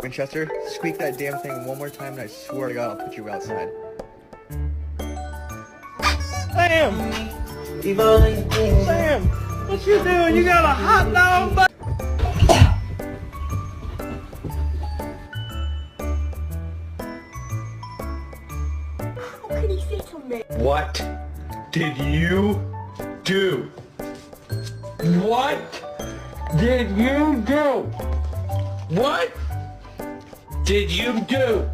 Winchester, squeak that damn thing one more time and I swear to God I'll put you outside. Sam! Sam! What you doing? You got a hot dog butt? How could he say to me? What did you do? What did you do? What did you do?